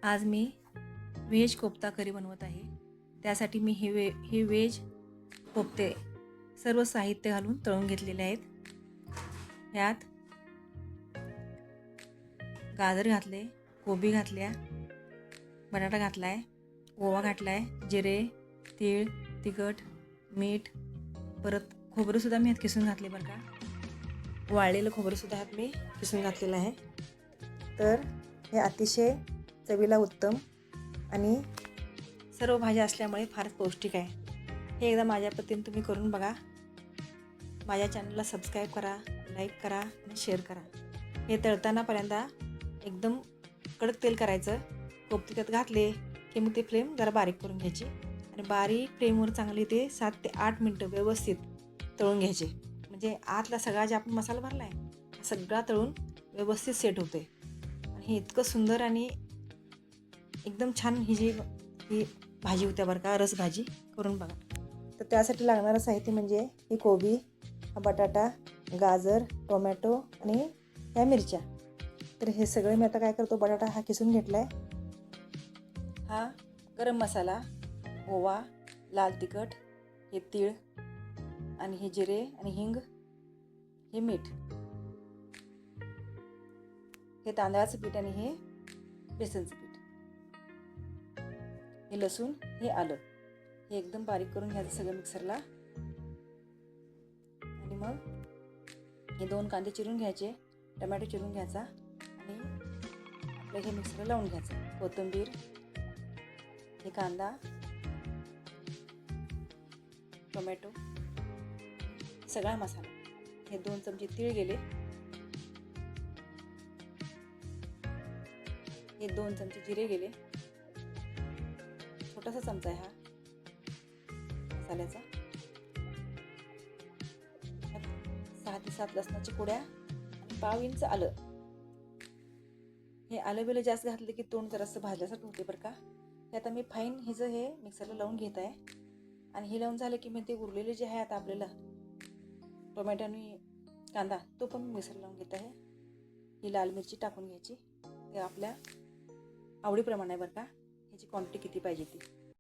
आज मी व्हेज कोफ्ता करी बनवत आहे। त्यासाठी मी हे व्हेज कोफ्ते सर्व साहित्य घालून तळून घेतलेले आहेत। ह्यात गाजर घातले, कोबी घातल्या, बटाटा घातलाय, ओवा घातलाय, जिरे, तीळ, तिखट, मीठ, परत खोबरंसुद्धा मी ह्यात किसून घातले बरं का। वाळलेलं खोबरंसुद्धा ह्यात मी किसून घातलेलं आहे। तर हे अतिशय चवीला उत्तम आणि सर्व भाज्या असल्यामुळे फार पौष्टिक आहे। हे एकदा माझ्या पद्धतीने तुम्ही करून बघा। माझ्या चॅनलला सबस्क्राईब करा, लाईक करा आणि शेअर करा। हे तळताना पहिल्यांदा एकदम कडक तेल करायचं। कोफ्ते त्यात घातले की मग ते फ्लेम जरा बारीक करून घ्यायची आणि बारीक फ्लेमवर चांगली ते 7 ते 8 मिनटं व्यवस्थित तळून घ्यायचे। म्हणजे आतला सगळा जे आपण मसाला भरला आहे सगळा तळून व्यवस्थित सेट होते आणि हे इतकं सुंदर आणि एकदम छान ही भाजी होत्या बरं का। रस भाजी करून बघा। तर त्यासाठी लागणारं साहित्य म्हणजे ही कोबी, हा बटाटा, गाजर, टोमॅटो आणि ह्या मिरच्या। तर हे सगळे मी आता काय करतो, बटाटा हा किसून घेतला आहे, हा गरम मसाला, ओवा, लाल तिखट, हे तीळ आणि हे जिरे आणि हिंग, हे मीठ, हे तांदळाचं पीठ आणि हे बेसनचं पीठ, हे लसूण, हे आलं, हे एकदम बारीक करून घ्यायचं सगळं मिक्सरला। आणि मग हे 2 कांदे चिरून घ्यायचे, टोमॅटो चिरून घ्यायचा आणि आपलं हे मिक्सरला लावून घ्यायचं। कोथिंबीर, हे कांदा, टोमॅटो, सगळा मसाला, हे 2 चमचे तीळ गेले, हे 2 चमचे जिरे गेले, छोटासा चमचा आहे हा मसाल्याचा, 6 ते 7 लसणाच्या कुड्या आणि पाव इंच आलं। हे आलं बिलं जास्त घातलं की तोंड जरासं भाजल्यासारखं होते बरं का। हे आता मी फाईन हिचं हे मिक्सरला लावून घेत आहे आणि हे लावून झालं की मी ते उरलेले जे आहे आता आपल्याला टोमॅटो आणि कांदा तो पण मिक्सरला लावून घेत आहे। ही लाल मिरची टाकून घ्यायची, ते आपल्या आवडीप्रमाणे आहे बरं का, ह्याची क्वांटिटी किती पाहिजे ती।